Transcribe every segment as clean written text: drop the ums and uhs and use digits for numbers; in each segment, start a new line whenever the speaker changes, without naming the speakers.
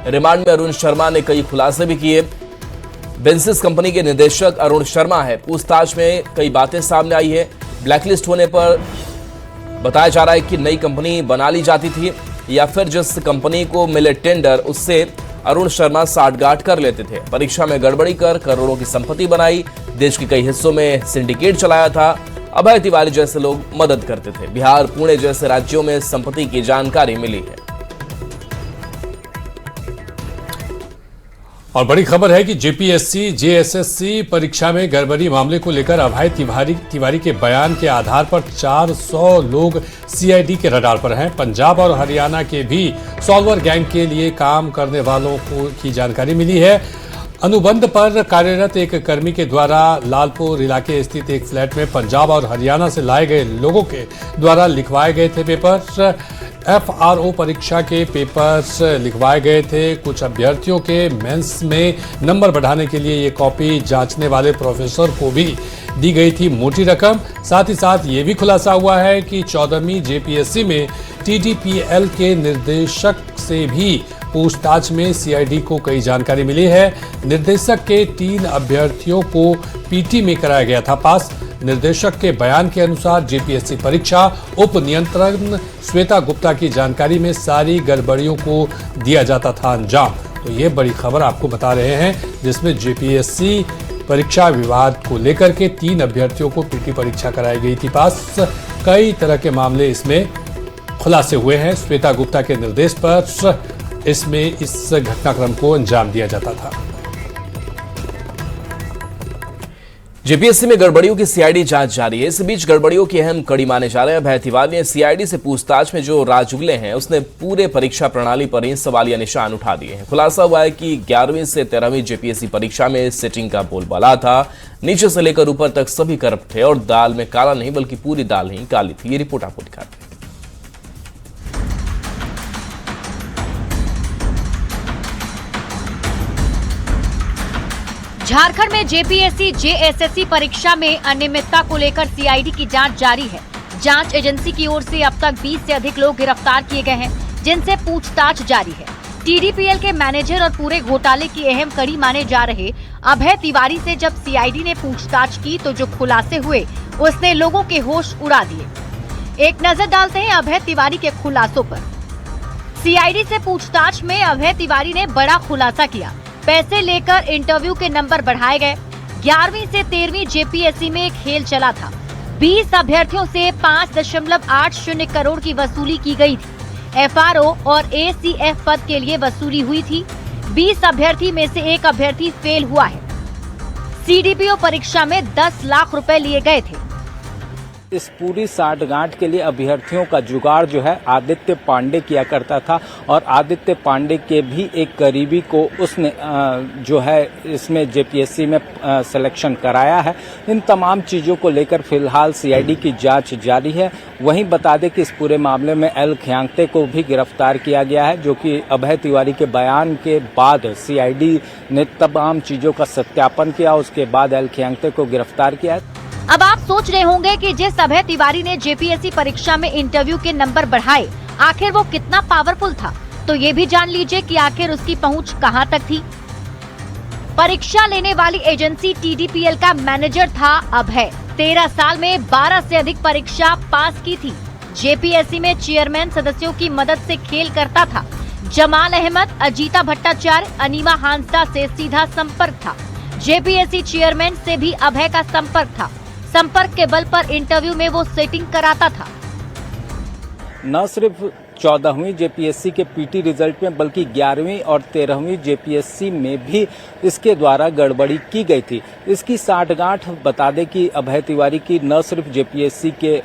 Remand में अरुण शर्मा ने कई खुलासे भी किए। बेंसिस कंपनी के निदेशक अरुण शर्मा है, पूछताछ में कई बातें सामने आई है। ब्लैकलिस्ट होने पर बताया जा रहा है कि नई कंपनी बना ली जाती थी या फिर जिस कंपनी को मिले टेंडर उससे अरुण शर्मा साठगांठ कर लेते थे। परीक्षा में गड़बड़ी कर करोड़ों की संपत्ति बनाई, देश के कई हिस्सों में सिंडिकेट चलाया था। अभय तिवारी जैसे लोग मदद करते थे। बिहार, पुणे जैसे राज्यों में संपत्ति की जानकारी मिली है।
और बड़ी खबर है कि जेपीएससी जेएसएससी परीक्षा में गड़बड़ी मामले को लेकर अभय तिवारी के बयान के आधार पर 400 लोग सीआईडी के रडार पर हैं। पंजाब और हरियाणा के भी सॉल्वर गैंग के लिए काम करने वालों की जानकारी मिली है। अनुबंध पर कार्यरत एक कर्मी के द्वारा लालपुर इलाके स्थित एक फ्लैट में पंजाब और हरियाणा से लाए गए लोगों के द्वारा लिखवाए गए थे पेपर्स। एफआरओ परीक्षा के पेपर्स लिखवाए गए थे। कुछ अभ्यर्थियों के मेंस में नंबर बढ़ाने के लिए ये कॉपी जांचने वाले प्रोफेसर को भी दी गई थी मोटी रकम। साथ ही साथ ये भी खुलासा हुआ है कि 14वीं जेपीएससी में टीडीपीएल के निर्देशक से भी पूछताछ में सीआईडी को कई जानकारी मिली है। निर्देशक के 3 अभ्यर्थियों को पीटी में कराया गया था पास। निर्देशक के बयान के अनुसार जेपीएससी परीक्षा उप नियंत्रण श्वेता गुप्ता की जानकारी में सारी गड़बड़ियों को दिया जाता था अंजाम। तो ये बड़ी खबर आपको बता रहे हैं, जिसमें जेपीएससी परीक्षा विवाद को लेकर के 3 अभ्यर्थियों को पीटी परीक्षा कराई गई थी पास। कई तरह के मामले इसमें खुलासे हुए हैं। श्वेता गुप्ता के निर्देश पर इसमें इस घटनाक्रम को अंजाम दिया जाता था।
जेपीएससी में गड़बड़ियों की सीआईडी जांच जारी है। इस बीच गड़बड़ियों की अहम कड़ी माने जा रहे हैं अभय तिवारी ने सीआईडी से पूछताछ में जो राज उगले हैं उसने पूरे परीक्षा प्रणाली पर ही सवालिया निशान उठा दिए हैं। खुलासा हुआ है कि 11वीं से 13वीं जेपीएससी परीक्षा में सेटिंग का बोलबाला था। नीचे से लेकर ऊपर तक सभी करप्ट थे और दाल में काला नहीं बल्कि पूरी दाल ही काली थी। ये रिपोर्ट आपको दिखाते हैं।
झारखंड में जेपीएससी जेएसएससी परीक्षा में अनियमितता को लेकर सीआईडी की जांच जारी है। जांच एजेंसी की ओर से अब तक 20 से अधिक लोग गिरफ्तार किए गए हैं, जिनसे पूछताछ जारी है। टीडीपीएल के मैनेजर और पूरे घोटाले की अहम कड़ी माने जा रहे अभय तिवारी से जब सीआईडी ने पूछताछ की तो जो खुलासे हुए उसने लोगों के होश उड़ा दिए। एक नजर डालते हैं अभय तिवारी के खुलासों पर। सीआईडी से पूछताछ में अभय तिवारी ने बड़ा खुलासा किया। पैसे लेकर इंटरव्यू के नंबर बढ़ाए गए। 11वीं से 13वीं जेपीएससी में एक खेल चला था। 20 अभ्यर्थियों से 5.80 करोड़ की वसूली की गई थी। एफआरओ और एसीएफ पद के लिए वसूली हुई थी। 20 अभ्यर्थी में से एक अभ्यर्थी फेल हुआ है। सीडीपीओ परीक्षा में 10 लाख रुपए लिए गए थे।
इस पूरी साठगांठ के लिए अभ्यर्थियों का जुगाड़ जो है आदित्य पांडे किया करता था और आदित्य पांडे के भी एक करीबी को उसने जो है इसमें जेपीएससी में सिलेक्शन कराया है। इन तमाम चीज़ों को लेकर फिलहाल सीआईडी की जांच जारी है। वहीं बता दें कि इस पूरे मामले में एल खियांगते को भी गिरफ्तार किया गया है, जो कि अभय तिवारी के बयान के बाद सीआईडी ने तमाम चीज़ों का सत्यापन किया। उसके बाद एल खियांगते को गिरफ्तार किया है।
अब आप सोच रहे होंगे कि जिस अभय तिवारी ने जेपीएससी परीक्षा में इंटरव्यू के नंबर बढ़ाए, आखिर वो कितना पावरफुल था। तो ये भी जान लीजिए कि आखिर उसकी पहुंच कहां तक थी। परीक्षा लेने वाली एजेंसी टीडीपीएल का मैनेजर था अभय। 13 साल में 12 से अधिक परीक्षा पास की थी। जेपीएससी में चेयरमैन सदस्यों की मदद से खेल करता था। जमाल अहमद, अजीता भट्टाचार्य, अनीमा हांसदा से सीधा संपर्क था। जेपीएससी चेयरमैन से भी अभय का संपर्क था। संपर्क के बल पर इंटरव्यू में वो सेटिंग कराता था।
न सिर्फ 14वीं जेपीएससी के पीटी रिजल्ट में बल्कि 11वीं और 13वीं जेपीएससी में भी इसके द्वारा गड़बड़ी की गई थी। इसकी साठगांठ बता दें कि अभय तिवारी की न सिर्फ जेपीएससी के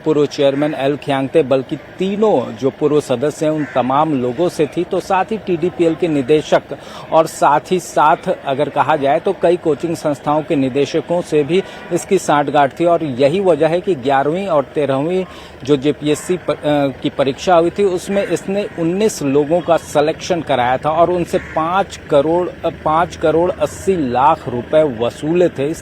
पूर्व चेयरमैन एल खियांगते बल्कि तीनों जो पूर्व सदस्य हैं उन तमाम लोगों से थी। तो साथ ही टीडीपीएल के निदेशक और साथ ही साथ अगर कहा जाए तो कई कोचिंग संस्थाओं के निदेशकों से भी इसकी साठगांठ थी। और यही वजह है कि 11वीं और 13वीं जो जेपीएससी की परीक्षा हुई थी उसमें इसने 19 लोगों का सिलेक्शन कराया था और उनसे 5 करोड़ 80 लाख रुपए वसूले थे।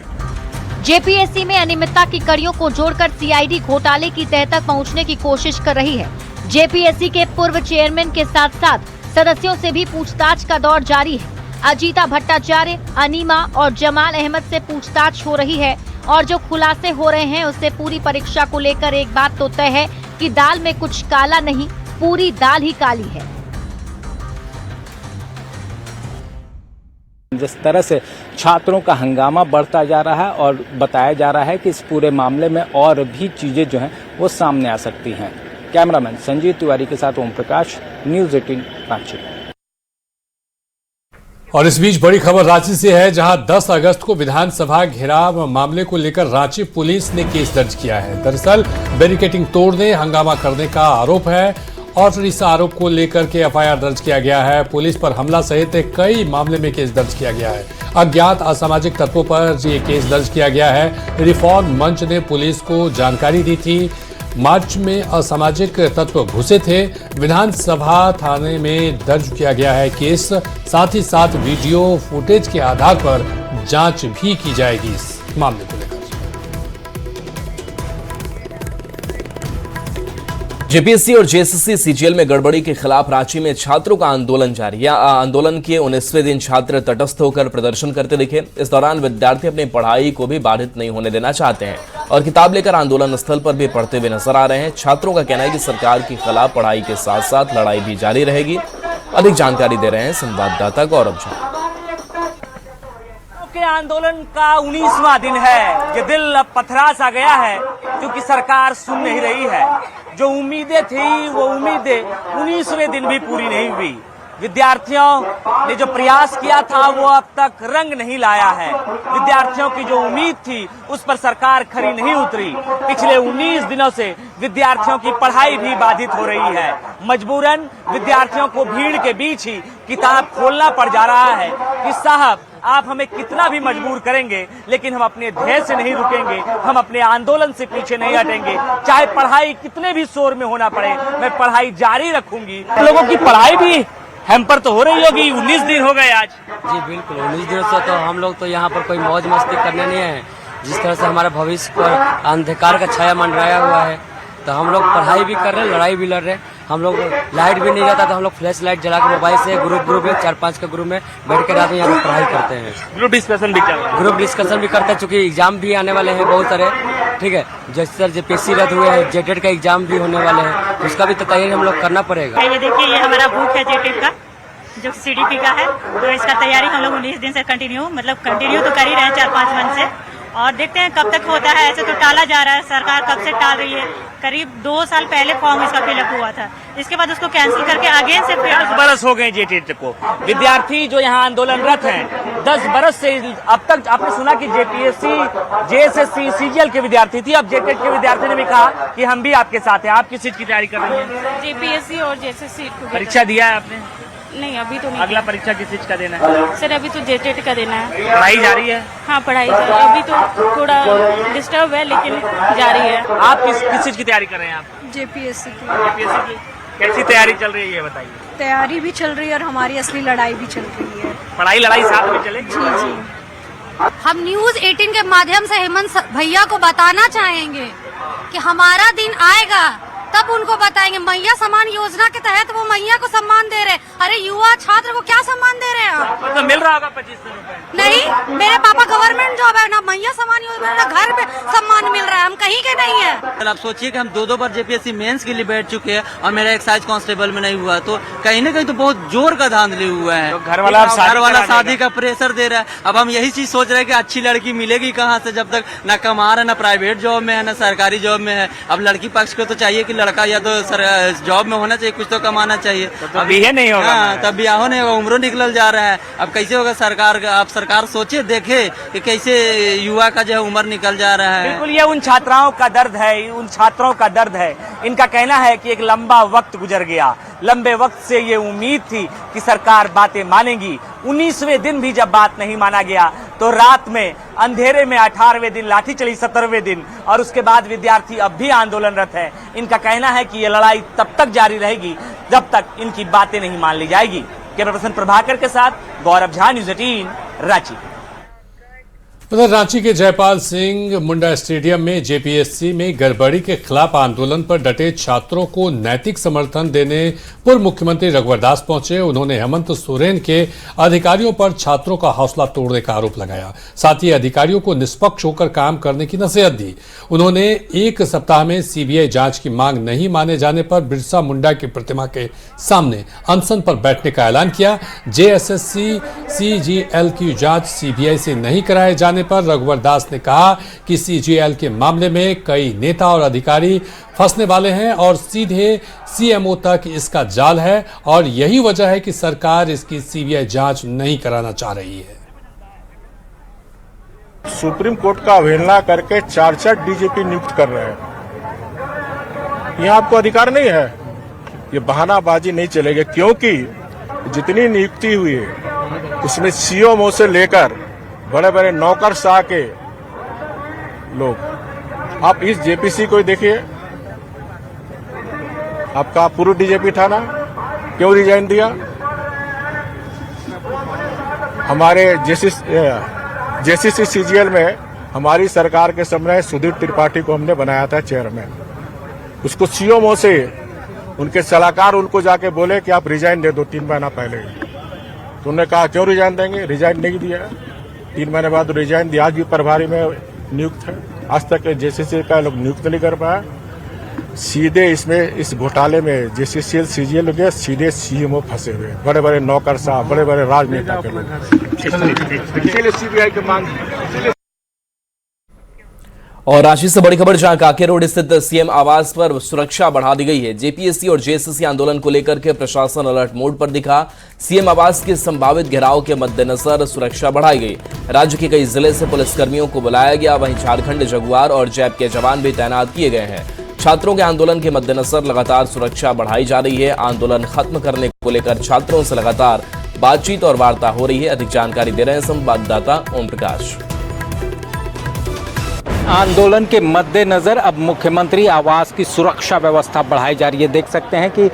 जेपीएससी में अनियमितता की कड़ियों को जोड़कर सीआईडी घोटाले की तह तक पहुंचने की कोशिश कर रही है। जेपीएससी के पूर्व चेयरमैन के साथ साथ सदस्यों से भी पूछताछ का दौर जारी है। अजीता भट्टाचार्य, अनीमा और जमाल अहमद से पूछताछ हो रही है और जो खुलासे हो रहे हैं उससे पूरी परीक्षा को लेकर एक बात तो तय है कि दाल में कुछ काला नहीं, पूरी दाल ही काली है।
जिस तरह से छात्रों का हंगामा बढ़ता जा रहा है और बताया जा रहा है कि इस पूरे मामले में और भी चीजें जो हैं वो सामने आ सकती हैं। कैमरामैन संजीव तिवारी के साथ ओम प्रकाश, न्यूज़ 18 रांची।
और इस बीच बड़ी खबर रांची से है, जहां 10 अगस्त को विधानसभा घेराव मामले को लेकर रांची पुलिस ने केस दर्ज किया है। दरअसल बैरिकेडिंग तोड़ने, हंगामा करने का आरोप है और इस आरोप को लेकर के एफआईआर दर्ज किया गया है। पुलिस पर हमला सहित कई मामले में केस दर्ज किया गया है। अज्ञात असामाजिक तत्वों पर ये केस दर्ज किया गया है। रिफॉर्म मंच ने पुलिस को जानकारी दी थी। मार्च में असामाजिक तत्व घुसे थे। विधानसभा थाने में दर्ज किया गया है केस। साथ ही साथ वीडियो फुटेज के आधार पर जांच भी की जाएगी इस मामले को लेकर।
जेपीएससी और जेएसएससी सीजीएल में गड़बड़ी के खिलाफ रांची में छात्रों का आंदोलन जारी है। आंदोलन के 19वें दिन छात्र तटस्थ होकर प्रदर्शन करते दिखे। इस दौरान विद्यार्थी अपनी पढ़ाई को भी बाधित नहीं होने देना चाहते हैं और किताब लेकर आंदोलन स्थल पर भी पढ़ते हुए नजर आ रहे हैं। छात्रों का कहना है कि सरकार के खिलाफ पढ़ाई के साथ साथ लड़ाई भी जारी रहेगी। अधिक जानकारी दे रहे हैं संवाददाता गौरव झा।
के आंदोलन का 19वां दिन है। ये दिल अब पथरा सा गया है क्योंकि सरकार सुन नहीं रही है। जो उम्मीदें थी वो उम्मीदें 19वें दिन भी पूरी नहीं हुई। विद्यार्थियों ने जो प्रयास किया था वो अब तक रंग नहीं लाया है। विद्यार्थियों की जो उम्मीद थी उस पर सरकार खरी नहीं उतरी। पिछले 19 दिनों से विद्यार्थियों की पढ़ाई भी बाधित हो रही है। मजबूरन विद्यार्थियों को भीड़ के बीच ही किताब खोलना पड़ जा रहा है कि साहब आप हमें कितना भी मजबूर करेंगे लेकिन हम अपने ध्येय से नहीं रुकेंगे, हम अपने आंदोलन से पीछे नहीं हटेंगे। चाहे पढ़ाई कितने भी शोर में होना पड़े, मैं पढ़ाई जारी रखूंगी। लोगों की पढ़ाई भी हैम्पर तो हो रही होगी। 19 दिन हो गए आज।
जी बिल्कुल, 19 दिनों से तो हम लोग तो यहाँ पर कोई मौज मस्ती करने नहीं है। जिस तरह से हमारे भविष्य पर अंधकार का छाया मंडराया हुआ है, तो हम लोग पढ़ाई भी कर रहे हैं, लड़ाई भी लड़ रहे हैं। हम लोग लाइट भी नहीं रहता तो हम लोग फ्लैश लाइट जला के मोबाइल से ग्रुप में 4-5 के ग्रुप में बैठ कर आते हैं, यहाँ पर पढ़ाई करते हैं।
ग्रुप डिस्कशन भी चल रहा है।
ग्रुप डिस्कशन भी करते हैं चूंकि एग्जाम भी आने वाले हैं बहुत सारे। ठीक है, जैसे जेपीएससी रद्द हुए हैं, जेटेट का एग्जाम भी होने वाले हैं, उसका भी तो तैयारी हम लोग करना पड़ेगा।
ये देखिए, ये हमारा बुक है जेटेट का जो सीडीपी का है, तो इसका तैयारी हम लोग 19 दिन से कंटिन्यू तो कर ही रहे हैं 4-5 मंथ से, और देखते हैं कब तक होता है। ऐसे तो टाला जा रहा है, सरकार कब से टाल रही है। करीब 2 साल पहले फॉर्म इसका फिलअप हुआ था, इसके बाद उसको कैंसिल करके आगे से
10 बरस हो गए जेटेट को। विद्यार्थी जो यहाँ आंदोलनरत हैं 10 बरस से, अब तक आपने सुना कि जेपीएससी, जेएसएससी, सीजीएल के विद्यार्थी थी, अब जेटेट के विद्यार्थी ने भी कहा कि हम भी आपके साथ हैं। आप किस चीज की तैयारी कर रही हैं?
जेपीएससी और जेएसएससी।
परीक्षा दिया है आपने?
नहीं, अभी तो नहीं।
अगला परीक्षा किस चीज का देना है?
सर अभी तो जेटेट का देना है।
पढ़ाई जारी है?
हाँ, पढ़ाई अभी तो थोड़ा डिस्टर्ब है लेकिन जारी है।
आप किस चीज की तैयारी कर रहे हैं? आप
जेपीएससी की।
जेपीएससी की कैसी तैयारी चल रही है ये बताइए।
तैयारी भी चल रही है और हमारी असली लड़ाई भी चल रही है।
पढ़ाई लड़ाई साथ में चलेगी?
जी जी।
हम न्यूज 18 के माध्यम से हेमंत भैया को बताना चाहेंगे कि हमारा दिन आएगा तब उनको बताएंगे। मैया सम्मान योजना के तहत वो मैया को सम्मान दे रहे। अरे युवा छात्र को क्या सम्मान दे रहे हैं आप?
तो मिल रहा होगा 2500 रुपए?
नहीं, मेरे पापा गवर्नमेंट जॉब है, ना मैया सम्मान योजना ना घर पे सम्मान मिल रहा है। हम कहीं के नहीं है।
आप सोचिए कि हम 2 बार जेपीएससी मेंस के लिए बैठ चुके हैं और मेरा एक्साइज कांस्टेबल में नहीं हुआ, तो कहीं ना कहीं तो बहुत जोर का धांधली हुआ है।
तो घर वाला
शादी का प्रेशर दे रहा है। अब हम यही चीज सोच रहे हैं कि अच्छी लड़की मिलेगी कहाँ से, जब तक न कमा रहा, न प्राइवेट जॉब में है, न सरकारी जॉब में है। अब लड़की पक्ष को तो चाहिए कि लड़का या तो जॉब में होना चाहिए, कुछ तो कमाना चाहिए।
तो अभी है नहीं होगा।
हाँ, तब ब्याह नहीं होगा, उम्र निकल जा रहा है। अब कैसे होगा सरकार का? आप सरकार सोचे, देखे कि कैसे युवा का जो है उम्र निकल जा रहा है।
बिल्कुल, ये उन छात्राओं का दर्द है, उन छात्रों का दर्द है। इनका कहना है कि एक लंबा वक्त गुजर गया, लंबे वक्त से ये उम्मीद थी कि सरकार बातें मानेगी। 19वें दिन भी जब बात नहीं माना गया तो रात में अंधेरे में 18वें दिन लाठी चली, 17वें दिन, और उसके बाद विद्यार्थी अब भी आंदोलनरत है। इनका कहना है कि ये लड़ाई तब तक जारी रहेगी जब तक इनकी बातें नहीं मान ली जाएगी। कैमरा पर्सन प्रभाकर के साथ गौरव झा, न्यूज़ 18 रांची।
उधर रांची के जयपाल सिंह मुंडा स्टेडियम में जेपीएससी में गड़बड़ी के खिलाफ आंदोलन पर डटे छात्रों को नैतिक समर्थन देने पूर्व मुख्यमंत्री रघुवर दास पहुंचे। उन्होंने हेमंत सोरेन के अधिकारियों पर छात्रों का हौसला तोड़ने का आरोप लगाया। साथ ही अधिकारियों को निष्पक्ष होकर काम करने की नसीहत दी। उन्होंने एक सप्ताह में सीबीआई जांच की मांग नहीं माने जाने पर बिरसा मुंडा की प्रतिमा के सामने अनशन पर बैठने का ऐलान किया। जेएसएससी सीजीएल की जांच सीबीआई से नहीं कराए जाने पर रघुवर दास ने कहा कि सीजीएल के मामले में कई नेता और अधिकारी फंसने वाले हैं और सीधे सीएमओ तक इसका जाल है और यही वजह है कि सरकार इसकी सीबीआई जांच नहीं कराना चाह रही है।
सुप्रीम कोर्ट का अवहेलना करके 4 डीजीपी नियुक्त कर रहे हैं। यह आपको अधिकार नहीं है, ये बहानाबाजी नहीं चलेगी, क्योंकि जितनी नियुक्ति हुई है उसमें सीएमओ से लेकर बड़े बड़े नौकरशाह के लोग। आप इस जेपीसी को देखिए, आपका पूर्व डीजीपी था ना, क्यों रिजाइन दिया? हमारे जेसीसी सीजीएल में हमारी सरकार के समय सुधीर त्रिपाठी को हमने बनाया था चेयरमैन। उसको सीएमओ से उनके सलाहकार उनको जाके बोले कि आप रिजाइन दे दो 3 महीना पहले। तो उन्होंने कहा क्यों रिजाइन देंगे, रिजाइन नहीं दिया। 3 महीने बाद रिजाइन दिया, आज भी प्रभारी में नियुक्त है। आज तक जेसीसी का लोग नियुक्त नहीं कर पाया। सीधे इसमें इस घोटाले में जेसीसी सीजीएल के सीधे सीएमओ फंसे हुए, बड़े बड़े नौकरशाह, बड़े बड़े राजनेता के लोग। इसीलिए सीबीआई की मांग।
और रांची से बड़ी खबर, जहां काके रोड स्थित सीएम आवास पर सुरक्षा बढ़ा दी गई है। जेपीएससी और जेएसएससी आंदोलन को लेकर के प्रशासन अलर्ट मोड पर दिखा। सीएम आवास के संभावित घेराव के मद्देनजर सुरक्षा बढ़ाई गई। राज्य के कई जिले से पुलिसकर्मियों को बुलाया गया, वहीं झारखंड, जगुआर और जैप के जवान भी तैनात किए गए हैं। छात्रों के आंदोलन के मद्देनजर लगातार सुरक्षा बढ़ाई जा रही है। आंदोलन खत्म करने को लेकर छात्रों से लगातार बातचीत और वार्ता हो रही है। अधिक जानकारी दे रहे हैं संवाददाता ओम प्रकाश।
आंदोलन के मद्देनजर अब मुख्यमंत्री आवास की सुरक्षा व्यवस्था बढ़ाई जा रही है। देख सकते हैं कि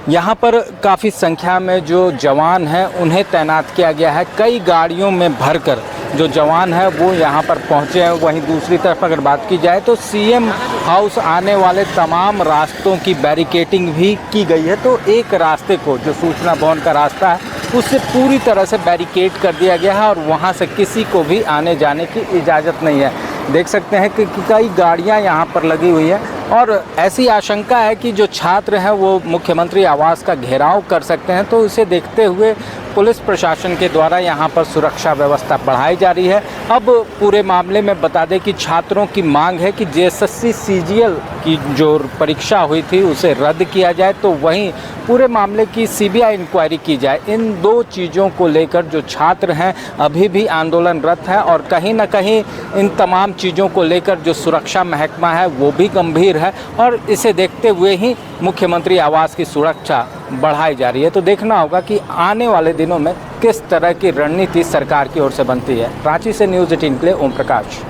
यहाँ पर काफ़ी संख्या में जो जवान हैं उन्हें तैनात किया गया है। कई गाड़ियों में भरकर जो जवान हैं वो यहाँ पर पहुँचे हैं। वहीं दूसरी तरफ अगर बात की जाए तो सीएम हाउस आने वाले तमाम रास्तों की बैरिकेडिंग भी की गई है। तो एक रास्ते को, जो सूचना भवन का रास्ता है, उससे पूरी तरह से बैरिकेड कर दिया गया है और वहाँ से किसी को भी आने जाने की इजाज़त नहीं है। देख सकते हैं कि कई गाड़ियाँ यहाँ पर लगी हुई हैं और ऐसी आशंका है कि जो छात्र हैं वो मुख्यमंत्री आवास का घेराव कर सकते हैं। तो इसे देखते हुए पुलिस प्रशासन के द्वारा यहाँ पर सुरक्षा व्यवस्था बढ़ाई जा रही है। अब पूरे मामले में बता दें कि छात्रों की मांग है कि जेएसएससी सीजीएल की जो परीक्षा हुई थी उसे रद्द किया जाए, तो वहीं पूरे मामले की सीबीआई इंक्वायरी की जाए। इन 2 चीज़ों को लेकर जो छात्र हैं अभी भी आंदोलनरत हैं और कहीं ना कहीं इन तमाम चीज़ों को लेकर जो सुरक्षा महकमा है वो भी गंभीर है और इसे देखते हुए ही मुख्यमंत्री आवास की सुरक्षा बढ़ाई जा रही है। तो देखना होगा कि आने वाले दिनों में किस तरह की रणनीति सरकार की ओर से बनती है। रांची से न्यूज़ 18 के लिए ओम प्रकाश।